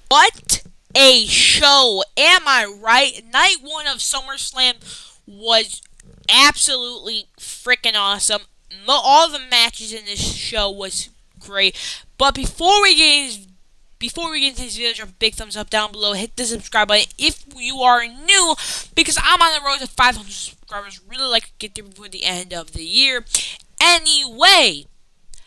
What a show! Am I right? Night one of SummerSlam was absolutely freaking awesome. All the matches in this show was great. But before we get into this video, drop a big thumbs up down below. Hit the subscribe button if you are new, because I'm on the road to 500 subscribers. Really like to get there before the end of the year. Anyway,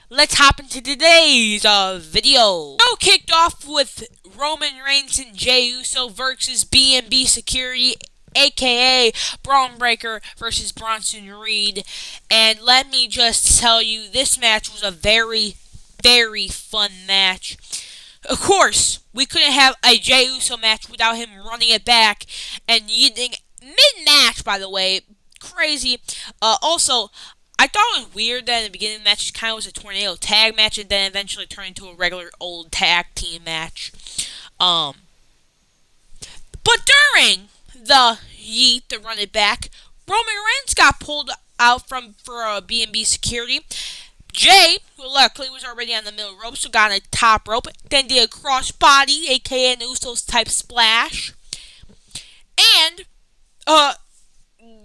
let's hop into today's video. The show kicked off with Roman Reigns and Jey Uso versus B&B Security, aka Braun Breaker versus Bronson Reed. And let me just tell you, this match was a very, very fun match. Of course, we couldn't have a Jey Uso match without him running it back and yeeting mid-match, by the way. Crazy. Also, I thought it was weird that in the beginning of the match kind of was a tornado tag match and then eventually turned into a regular old tag team match. But during the yeet, the run it back, Roman Reigns got pulled out for B&B Security. Jey, who luckily was already on the middle rope, so got on a top rope, then did a crossbody, aka an Usos type splash, and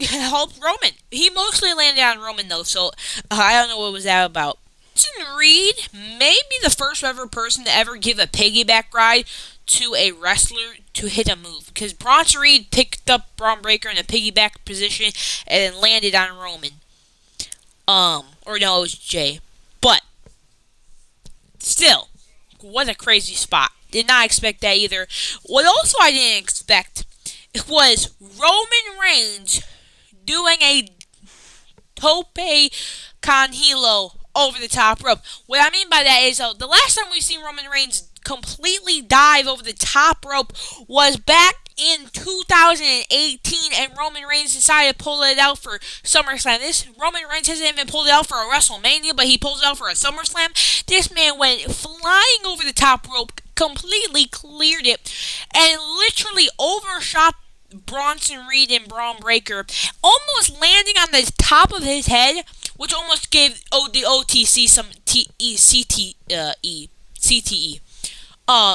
helped Roman. He mostly landed on Roman though, so I don't know what was that about. Bronson Reed may be the first ever person to ever give a piggyback ride to a wrestler to hit a move, because Bronson Reed picked up Braun Breaker in a piggyback position and then landed on Roman. Or no, it was Jey. But, still, what a crazy spot. Did not expect that either. What also I didn't expect was Roman Reigns doing a tope con hilo over the top rope. What I mean by that is, the last time we've seen Roman Reigns completely dive over the top rope was back in 2018, and Roman Reigns decided to pull it out for SummerSlam. This Roman Reigns hasn't even pulled it out for a WrestleMania, but he pulls it out for a SummerSlam. This man went flying over the top rope, completely cleared it, and literally overshot Bronson Reed and Braun Breaker, almost landing on the top of his head, which almost gave the OTC some CTE.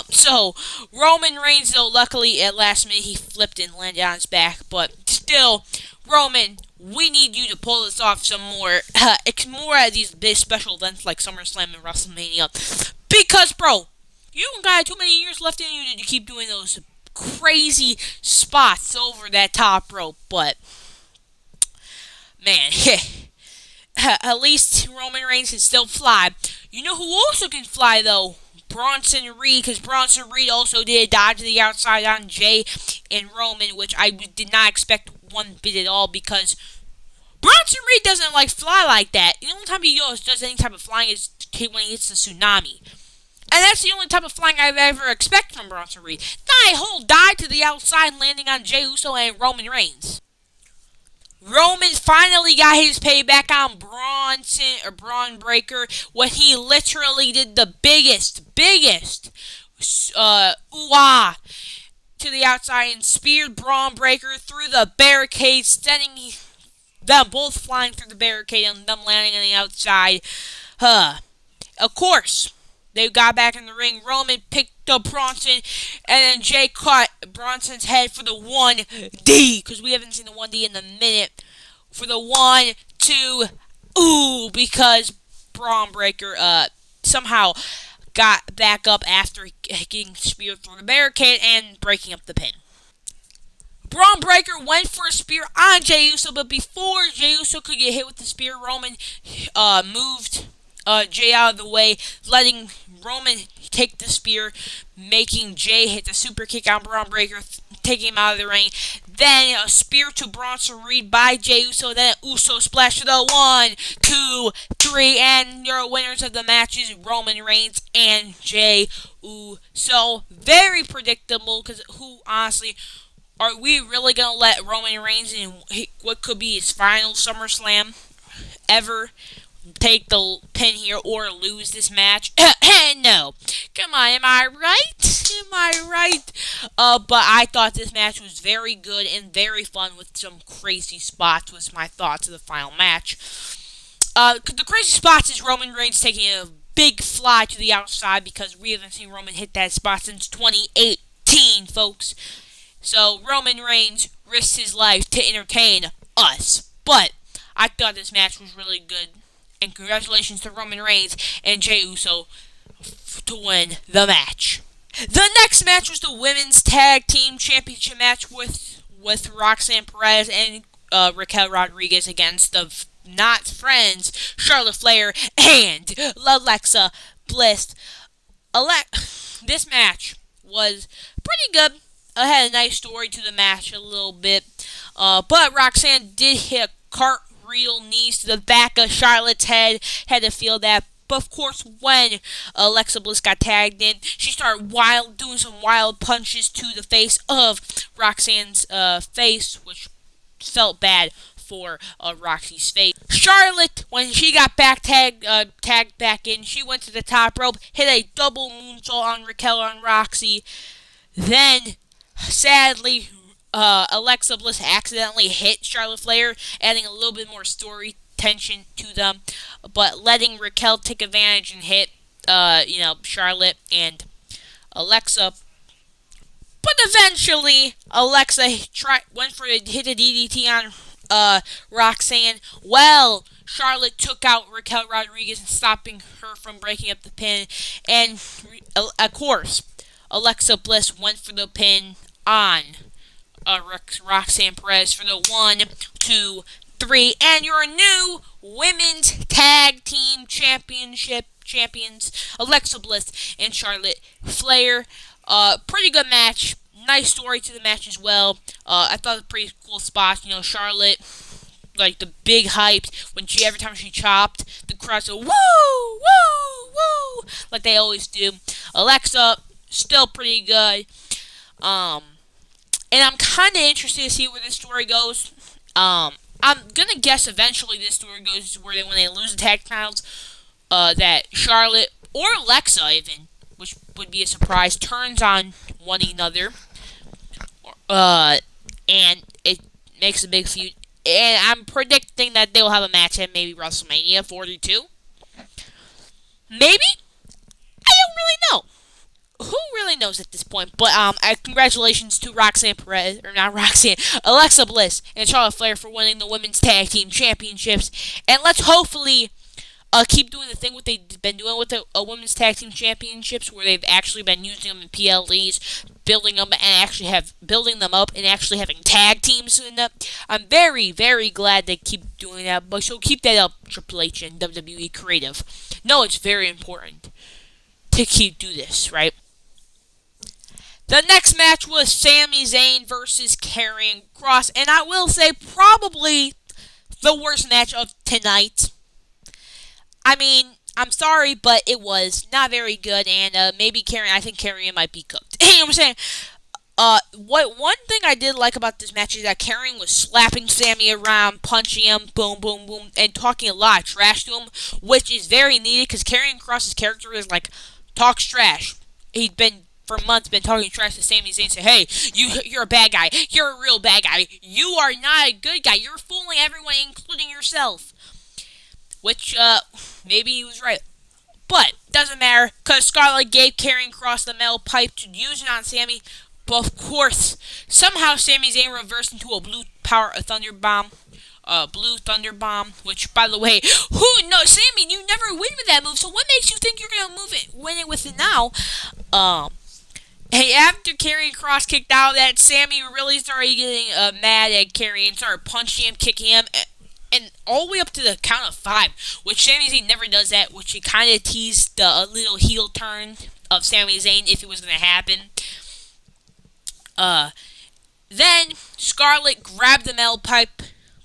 So, Roman Reigns, though, luckily, at last minute, he flipped and landed on his back, but still, Roman, we need you to pull this off some more. It's more at these big special events like SummerSlam and WrestleMania, because, bro, you don't got too many years left in you to keep doing those crazy spots over that top rope, but, man, at least Roman Reigns can still fly. You know who also can fly, though? Bronson Reed, because Bronson Reed also did a dodge to the outside on Jey and Roman, which I did not expect one bit at all, because Bronson Reed doesn't fly like that. The only time he does any type of flying is when he hits the tsunami. And that's the only type of flying I've ever expected from Bronson Reed. Not a whole dive to the outside landing on Jey Uso and Roman Reigns. Roman finally got his payback on Braun Breaker when he literally did the biggest ooh-ah to the outside and speared Braun Breaker through the barricade, sending them both flying through the barricade and them landing on the outside. Of course, they got back in the ring. Roman picked up Bronson, and then Jey caught Bronson's head for the 1D, because we haven't seen the 1D in a minute. For the 1, 2, ooh, because Braun Breaker somehow got back up after getting speared through the barricade and breaking up the pin. Braun Breaker went for a spear on Jey Uso, but before Jey Uso could get hit with the spear, Roman moved Jey out of the way, letting Roman take the spear, making Jey hit the super kick on Braun Breaker, taking him out of the ring. Then a spear to Bronson Reed by Jey Uso, then an Uso splash to the 1, 2, 3, and your winners of the matches, Roman Reigns and Jey Uso. Very predictable, because honestly, are we really going to let Roman Reigns in what could be his final SummerSlam ever take the pin here or lose this match? No. Come on, am I right? Am I right? But I thought this match was very good and very fun with some crazy spots, was my thoughts of the final match. The crazy spots is Roman Reigns taking a big fly to the outside because we haven't seen Roman hit that spot since 2018, folks. So Roman Reigns risked his life to entertain us. But I thought this match was really good. And congratulations to Roman Reigns and Jey Uso to win the match. The next match was the Women's Tag Team Championship match with Roxanne Perez and Raquel Rodriguez against the not friends Charlotte Flair and Alexa Bliss. This match was pretty good. I had a nice story to the match a little bit. But Roxanne did hit a cartwheel knees to the back of Charlotte's head. Had to feel that. But of course, when Alexa Bliss got tagged in, she started doing some wild punches to the face of Roxanne's face, which felt bad for Roxy's face. Charlotte, when she got tagged back in, she went to the top rope, hit a double moonsault on Raquel on Roxy. Then, sadly, Alexa Bliss accidentally hit Charlotte Flair, adding a little bit more story tension to them, but letting Raquel take advantage and hit, Charlotte and Alexa. But eventually, Alexa went for hit a DDT on Roxanne. Well, Charlotte took out Raquel Rodriguez and stopping her from breaking up the pin. And, of course, Alexa Bliss went for the pin on Roxanne Perez for the 1, 2, 3, and your new Women's Tag Team champions, Alexa Bliss and Charlotte Flair. Pretty good match. Nice story to the match as well. I thought it was a pretty cool spot. Charlotte, like the big hype when every time she chopped, the crowd said woo, woo, woo, like they always do. Alexa, still pretty good. And I'm kind of interested to see where this story goes. I'm gonna guess eventually this story goes when they lose the tag titles, that Charlotte or Alexa even, which would be a surprise, turns on one another, and it makes a big feud. And I'm predicting that they'll have a match at maybe WrestleMania 42. Maybe? I don't really know. Who really knows at this point? But congratulations to Alexa Bliss and Charlotte Flair for winning the Women's Tag Team Championships. And let's hopefully keep doing the thing what they've been doing with the Women's Tag Team Championships, where they've actually been using them in PLEs, building them up and actually having tag teams in them. I'm very, very glad they keep doing that. But so keep that up, Triple H and WWE Creative. No, it's very important to do this, right? The next match was Sami Zayn versus Karrion Kross, and I will say probably the worst match of tonight. I mean, I'm sorry, but it was not very good, and I think Karrion might be cooked. You know what I'm saying? One thing I did like about this match is that Karrion was slapping Sami around, punching him, boom, boom, boom, and talking a lot of trash to him, which is very needed because Karrion Kross's character is like talks trash. He's been for months been talking trash to Sami Zayn, say, hey, you're a bad guy. You're a real bad guy. You are not a good guy. You're fooling everyone, including yourself. Which, maybe he was right. But, doesn't matter, because Scarlett gave Karrion Kross the metal pipe to use it on Sami. But, of course, somehow Sami Zayn reversed into a blue thunder bomb, which, by the way, who knows, Sami, you never win with that move, so what makes you think you're going to win it with it now? Hey, after Karrion Kross kicked out of that, Sami really started getting mad at Karrion, started punching him, kicking him, and all the way up to the count of 5, which Sami Zayn never does that, which he kind of teased the little heel turn of Sami Zayn if it was going to happen. Then Scarlett grabbed the metal pipe,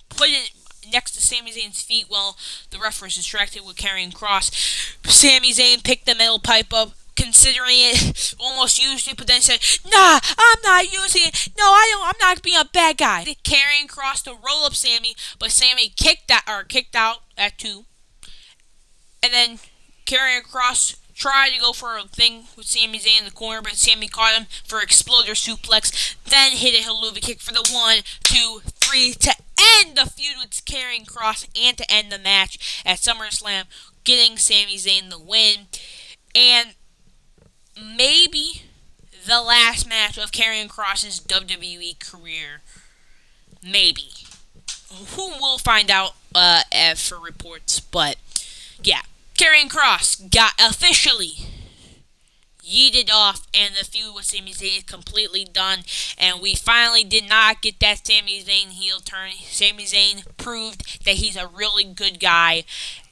put it next to Sami Zayn's feet while the ref was distracted with Karrion Kross. Sami Zayn picked the metal pipe up, considering it, almost used it, but then said, nah, I'm not using it. No, I'm not being a bad guy. Karrion Kross to roll up Sami, but Sami kicked out at 2. And then Karrion Kross tried to go for a thing with Sami Zayn in the corner, but Sami caught him for exploder suplex, then hit a haluva kick for the 1, 2, 3 to end the feud with Karrion Kross and to end the match at SummerSlam. getting Sami Zayn the win. And maybe the last match of Karrion Kross's WWE career. Maybe. Who will find out for reports. But, yeah. Karrion Kross got officially yeeted off, and the feud with Sami Zayn is completely done. And we finally did not get that Sami Zayn heel turn. Sami Zayn proved that he's a really good guy,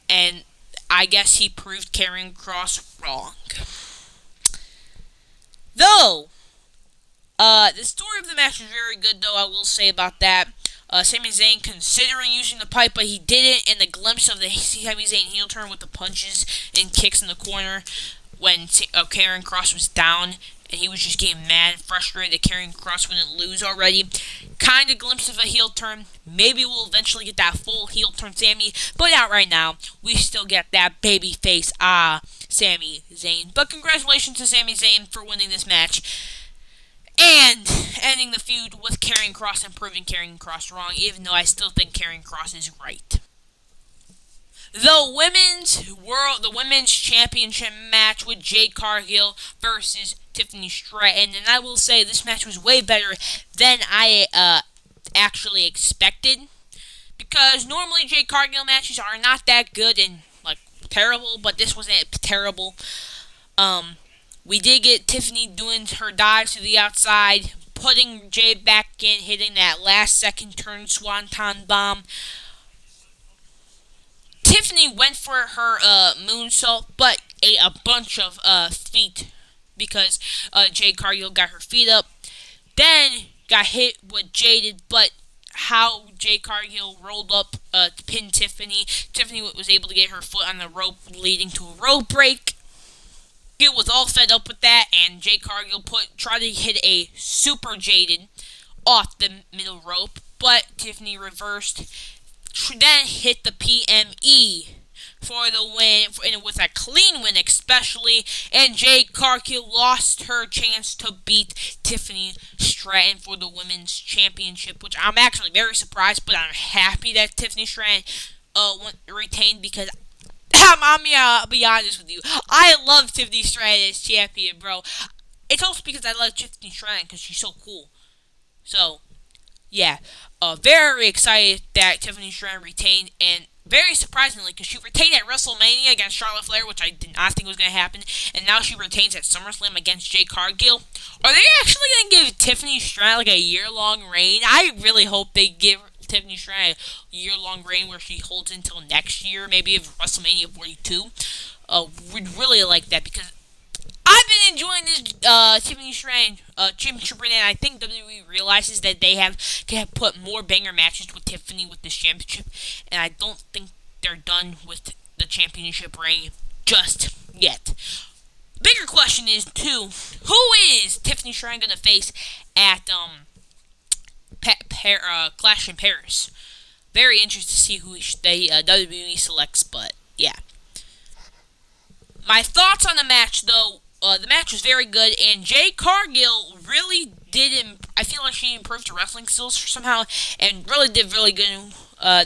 and I guess he proved Karrion Kross wrong. Though, the story of the match was very good, though, I will say about that. Sami Zayn considering using the pipe, but he didn't, and the glimpse of the Sami Zayn heel turn with the punches and kicks in the corner when Karrion Kross was down, and he was just getting mad and frustrated that Karrion Kross wouldn't lose already. Kind of glimpse of a heel turn. Maybe we'll eventually get that full heel turn Sami, but not right now. We still get that baby face, Sami Zayn. But congratulations to Sami Zayn for winning this match and ending the feud with Karrion Kross and proving Karrion Kross wrong, even though I still think Karrion Kross is right. The women's championship match with Jade Cargill versus Tiffany Stratton, and I will say this match was way better than I actually expected, because normally Jade Cargill matches are not that good and terrible, but this wasn't terrible. We did get Tiffany doing her dives to the outside, putting Jade back in, hitting that last second turn swanton bomb. Tiffany went for her moonsault, but ate a bunch of feet because Jade Cargill got her feet up. Then got hit with Jaded, but how Jade Cargill rolled up to pin Tiffany. Tiffany was able to get her foot on the rope, leading to a rope break. He was all fed up with that, and Jade Cargill tried to hit a super Jaded off the middle rope, but Tiffany reversed. Then hit the PME for the win, and with a clean win especially, and Jade Cargill lost her chance to beat Tiffany Stratton for the women's championship, which I'm actually very surprised, but I'm happy that Tiffany Stratton retained, because I'll be honest with you, I love Tiffany Stratton as champion, bro. It's also because I love Tiffany Stratton because she's so cool. So, yeah, very excited that Tiffany Stratton retained, and very surprisingly, because she retained at WrestleMania against Charlotte Flair, which I did not think was going to happen, and now she retains at SummerSlam against Jade Cargill. Are they actually going to give Tiffany Stratton a year-long reign? I really hope they give Tiffany Stratton a year-long reign where she holds until next year, maybe of WrestleMania 42. We'd really like that, because I've been enjoying this Tiffany Stratton championship reign, and I think WWE realizes that they have put more banger matches with Tiffany with this championship, and I don't think they're done with the championship reign just yet. Bigger question is, too, who is Tiffany Stratton going to face at Clash in Paris? Very interested to see who WWE selects, but yeah. My thoughts on the match, though. The match was very good, and Jade Cargill really did. I feel like she improved her wrestling skills somehow, and really did really good in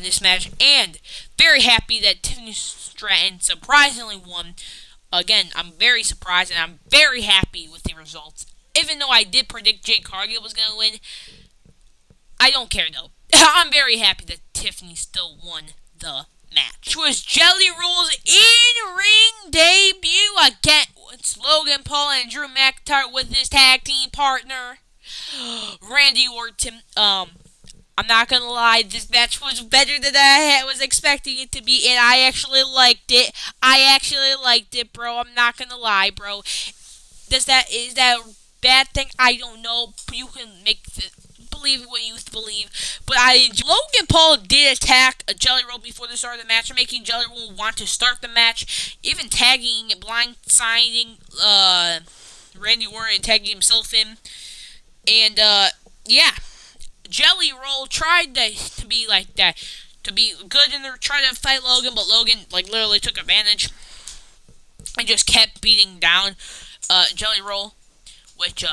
this match. And very happy that Tiffany Stratton surprisingly won. Again, I'm very surprised, and I'm very happy with the results. Even though I did predict Jade Cargill was going to win, I don't care though. I'm very happy that Tiffany still won the match. Which was Jelly Roll's in-ring debut against Logan Paul and Drew McIntyre with his tag team partner, Randy Orton. I'm not gonna lie, this match was better than I was expecting it to be, and I actually liked it. Bro. I'm not gonna lie, bro. Is that a bad thing? I don't know. You can believe what you believe, but Logan Paul did attack Jelly Roll before the start of the match, making Jelly Roll want to start the match, even tagging, blindsiding Randy Orton and tagging himself in, and yeah, Jelly Roll tried to be like that, to be good and try to fight Logan, but Logan literally took advantage and just kept beating down Jelly Roll, which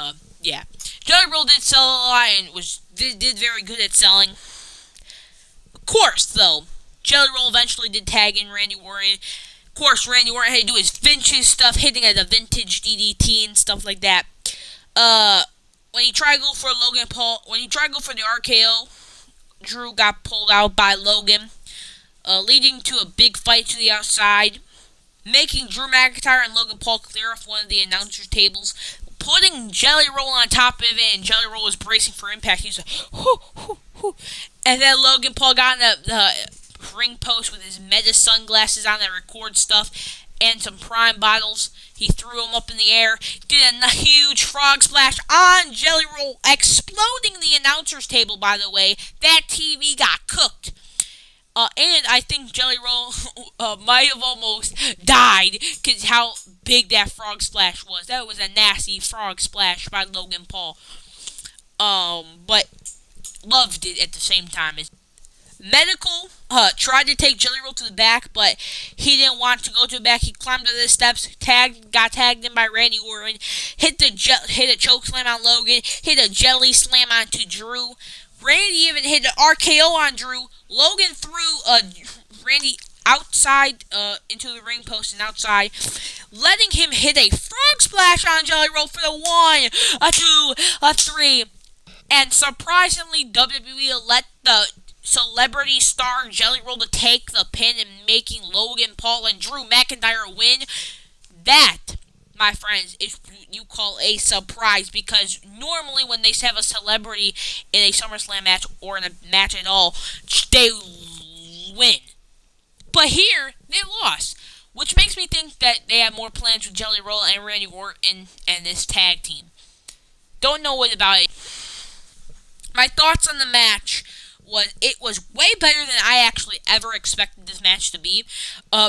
yeah. Jelly Roll did sell a lot and did very good at selling. Of course, though, Jelly Roll eventually did tag in Randy Orton, Of course, Randy Orton had to do his vintage stuff, hitting at a vintage DDT and stuff like that. When he tried to go for Logan Paul, when he tried to go for the RKO, Drew got pulled out by Logan, leading to a big fight to the outside, making Drew McIntyre and Logan Paul clear off one of the announcer's tables, putting Jelly Roll on top of it, and Jelly Roll was bracing for impact. He was like, whoo, whoo, whoo. And then Logan Paul got in the ring post with his Meta sunglasses on that record stuff and some Prime bottles. He threw them up in the air, did a huge frog splash on Jelly Roll, exploding the announcer's table, by the way. That TV got cooked. And I think Jelly Roll might have almost died because how big that frog splash was. That was a nasty frog splash by Logan Paul. But loved it at the same time. Medical tried to take Jelly Roll to the back, but he didn't want to go to the back. He climbed to the steps, got tagged in by Randy Orton, hit a choke slam on Logan, hit a jelly slam onto Drew. Randy even hit an RKO on Drew. Logan threw Randy outside into the ring post and outside, letting him hit a frog splash on Jelly Roll for the 1, a 2, a 3. And surprisingly, WWE let the celebrity star Jelly Roll to take the pin and making Logan Paul and Drew McIntyre win. That, my friends, is you call a surprise, because normally when they have a celebrity in a SummerSlam match or in a match at all, they win. But here, they lost, which makes me think that they have more plans with Jelly Roll and Randy Orton and this tag team. Don't know what about it. My thoughts on the match was it was way better than I actually ever expected this match to be,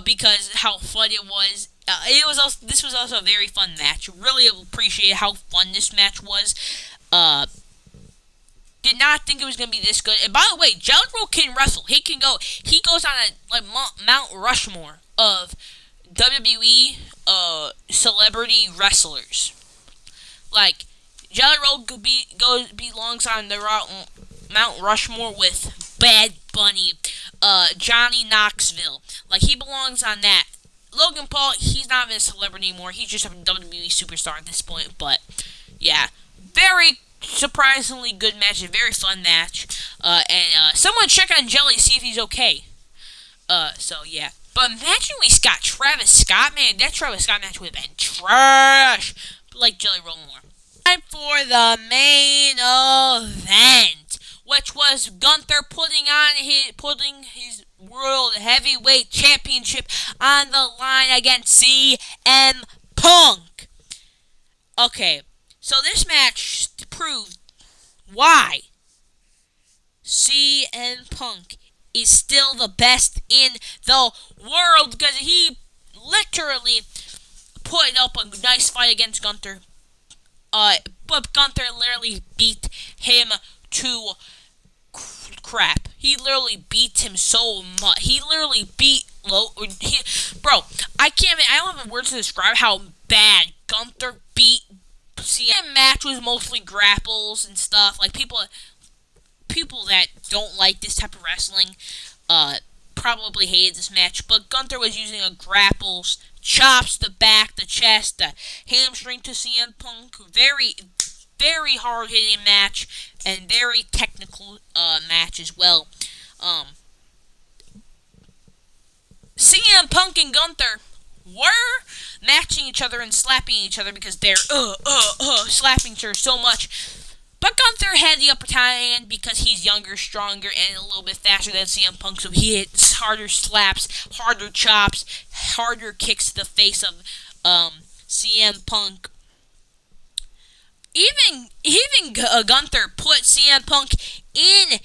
because how fun it was. This was also a very fun match. Really appreciate how fun this match was. Did not think it was gonna be this good. And by the way, Jelly Roll can wrestle. He can go. He goes on a Mount Rushmore of WWE celebrity wrestlers. Like Jelly Roll belongs on the Mount Rushmore with Bad Bunny, Johnny Knoxville. Like, he belongs on that. Logan Paul, he's not even a celebrity anymore. He's just a WWE superstar at this point. But, yeah. Very surprisingly good match. A very fun match. And someone check on Jelly, see if he's okay. So, yeah. But imagine we got Travis Scott, man. That Travis Scott match would have been trash. Like Jelly Roll more. Time for the main event, which was Gunther putting his World Heavyweight Championship on the line against CM Punk. Okay, so this match proved why CM Punk is still the best in the world, because he literally put up a nice fight against Gunther. But Gunther literally beat him to crap. He literally beat him so much. He literally beat bro, I don't have words to describe how bad Gunther beat CM. The match was mostly grapples and stuff. Like, people that don't like this type of wrestling, probably hated this match, but Gunther was using a grapples, chops, the back, the chest, the hamstring to CM Punk. Very, very hard-hitting match, and very technical match as well. CM Punk and Gunther were matching each other and slapping each other because they're slapping each other so much. But Gunther had the upper hand because he's younger, stronger, and a little bit faster than CM Punk, so he hits harder slaps, harder chops, harder kicks to the face of CM Punk. Even Gunther put CM Punk in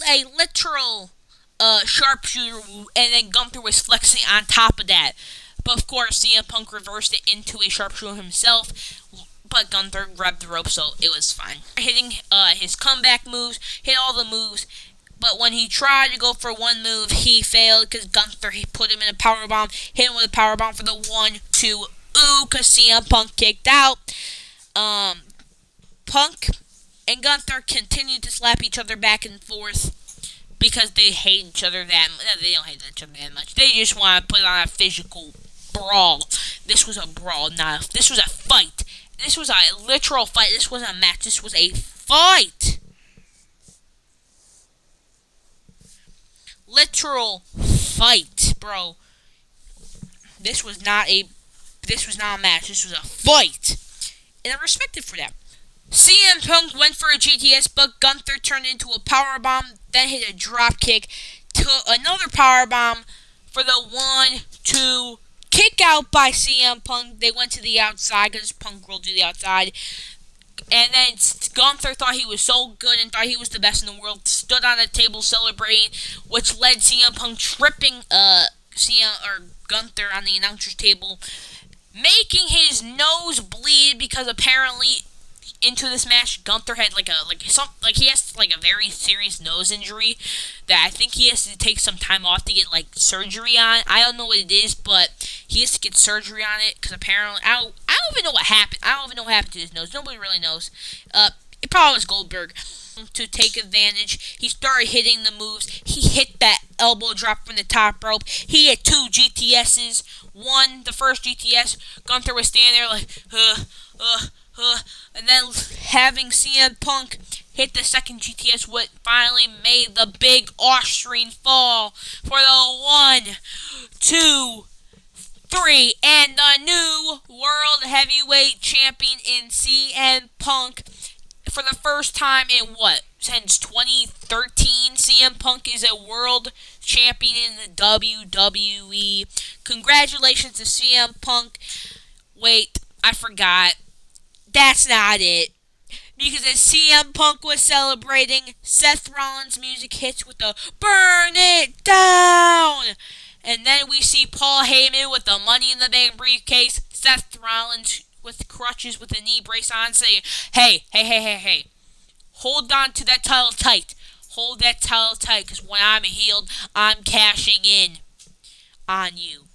a literal sharpshooter, and then Gunther was flexing on top of that. But of course, CM Punk reversed it into a sharpshooter himself. But Gunther grabbed the rope, so it was fine. Hitting his comeback moves, hit all the moves, but when he tried to go for one move, he failed because Gunther put him in a powerbomb, hit him with a powerbomb for the 1, 2, because CM Punk kicked out. Punk and Gunther continued to slap each other back and forth, because they hate each other that much. No, they don't hate each other that much. They just want to put on a physical brawl. This was a brawl, this was a fight. This was a literal fight. This wasn't a match. This was a fight. Literal fight, bro. This was not a match. This was a fight. And I'm respected for that. CM Punk went for a GTS, but Gunther turned into a powerbomb, then hit a drop kick to another powerbomb for the 1-2 kick out by CM Punk. They went to the outside because Punk rolled to the outside. And then Gunther thought he was so good and thought he was the best in the world, stood on the table celebrating, which led CM Punk tripping Gunther on the announcer's table, making his nose bleed because apparently into this match Gunther had he has a very serious nose injury that I think he has to take some time off to get surgery on. I don't know what it is, but he has to get surgery on it because apparently I don't even know what happened. I don't even know what happened to his nose. Nobody really knows. It probably was Goldberg. To take advantage, he started hitting the moves. He hit that elbow drop from the top rope. He hit 2 GTSs. The first GTS, Gunther was standing there and then having CM Punk hit the second GTS, what finally made the big Austrian fall for the 1, 2, 3, and the new World Heavyweight Champion in CM Punk. For the first time in since 2013, CM Punk is a world champion in the WWE. Congratulations to CM Punk. Wait, I forgot. That's not it. Because as CM Punk was celebrating, Seth Rollins' music hits with the "Burn It Down!" And then we see Paul Heyman with the Money in the Bank briefcase. Seth Rollins with crutches with a knee brace on saying, hey. Hold on to that title tight. Hold that title tight because when I'm healed, I'm cashing in on you.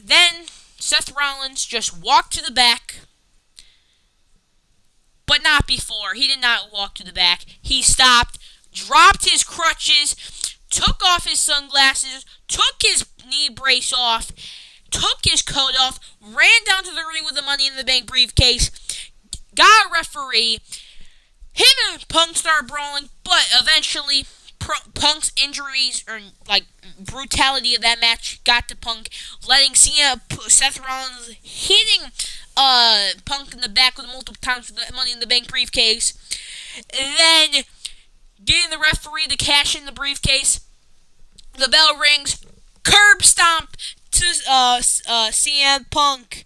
Then Seth Rollins just walked to the back. But not before. He did not walk to the back. He stopped, dropped his crutches, took off his sunglasses, took his knee brace off, took his coat off, ran down to the ring with the Money in the Bank briefcase, got a referee. Him and Punk started brawling, but eventually Punk's injuries or brutality of that match got to Punk, letting Seth Rollins hitting Punk in the back with multiple times with the Money in the Bank briefcase, and then getting the referee to cash in the briefcase. The bell rings, curb stomp to CM Punk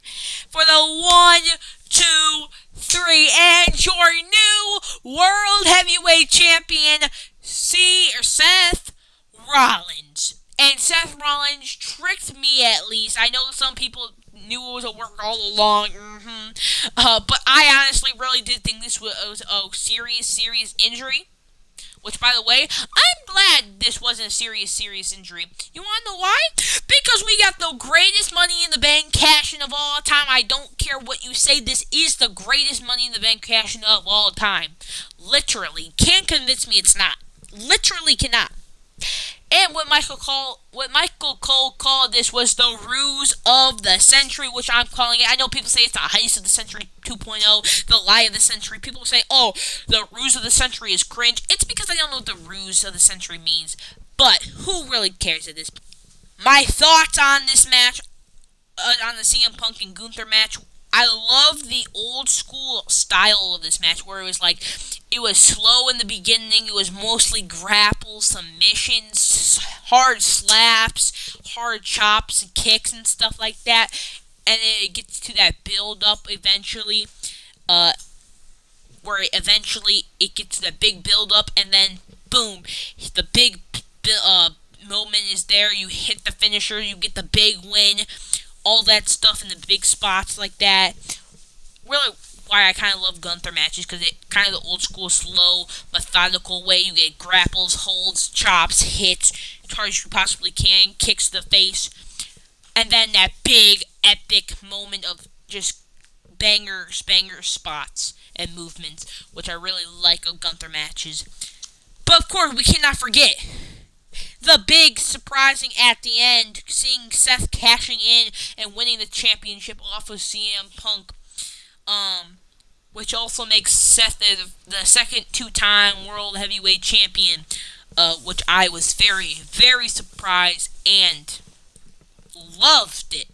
for the 1, 2, 3, and your new World Heavyweight Champion, Seth Rollins. And Seth Rollins tricked me at least. I know some people knew it was a work all along. But I honestly really did think this was a serious injury. Which, by the way, I'm glad this wasn't a serious injury. You want to know why? Because we got the greatest Money in the Bank cash-in of all time. I don't care what you say. This is the greatest Money in the Bank cash-in of all time. Literally. Can't convince me it's not. Literally cannot. And what Michael Cole called this was the ruse of the century, which I'm calling it. I know people say it's the heist of the century 2.0, the lie of the century. People say, oh, the ruse of the century is cringe. It's because I don't know what the ruse of the century means. But who really cares at this point? My thoughts on this match, on the CM Punk and Gunther match, I love the old school style of this match where it was slow in the beginning. It was mostly grapples, submissions, hard slaps, hard chops and kicks and stuff like that. And then it gets to that build-up eventually, where eventually it gets to that big build-up, and then, boom, the big moment is there. You hit the finisher, you get the big win, all that stuff in the big spots like that. Really, why I kind of love Gunther matches, because it kind of the old school, slow, methodical way. You get grapples, holds, chops, hits, as hard as you possibly can, kicks to the face, and then that big, epic moment of just banger spots and movements, which I really like of Gunther matches. But of course, we cannot forget the big surprising at the end, seeing Seth cashing in and winning the championship off of CM Punk, which also makes Seth the second two-time World Heavyweight Champion, which I was very, very surprised and loved it,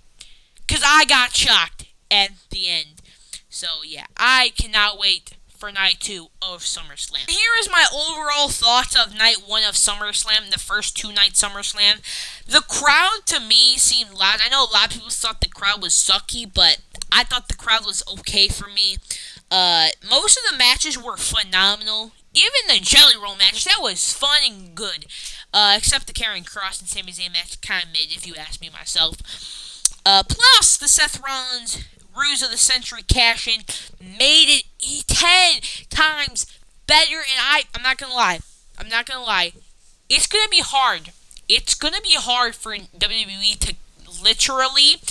because I got shocked at the end. So yeah, I cannot wait for night 2 of SummerSlam. Here is my overall thoughts of night 1 of SummerSlam, the first 2-night SummerSlam. The crowd to me seemed loud. I know a lot of people thought the crowd was sucky, but I thought the crowd was okay for me. Most of the matches were phenomenal. Even the Jelly Roll match, that was fun and good. Except the Karrion Kross and Sami Zayn match, kind of mid, if you ask me myself. Plus, the Seth Rollins Ruse of the Century cash-in made it 10 times better, and I'm not gonna lie. It's gonna be hard. It's gonna be hard for WWE to literally,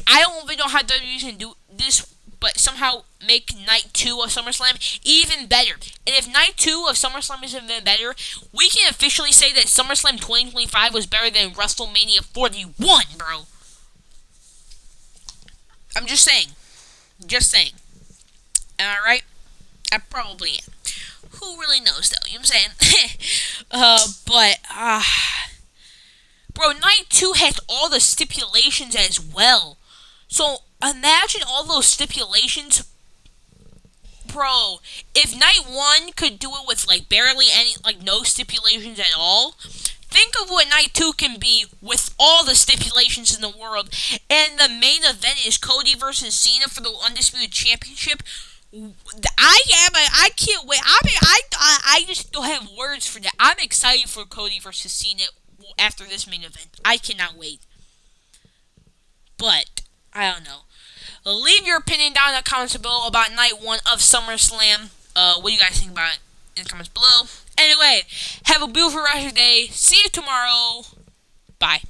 I don't even know how WWE can do this, but somehow make night 2 of SummerSlam even better. And if night 2 of SummerSlam is even better, we can officially say that SummerSlam 2025 was better than WrestleMania 41, bro. I'm just saying. Am I right? I probably am. Who really knows, though? You know what I'm saying? Bro, night 2 has all the stipulations as well. So, imagine all those stipulations. Bro, if night 1 could do it with, barely any, no stipulations at all, think of what night 2 can be with all the stipulations in the world. And the main event is Cody versus Cena for the Undisputed Championship. I can't wait. I just don't have words for that. I'm excited for Cody versus Cena after this main event. I cannot wait. But, I don't know. Leave your opinion down in the comments below about night 1 of SummerSlam. What do you guys think about it in the comments below? Anyway, have a beautiful rest of your day. See you tomorrow. Bye.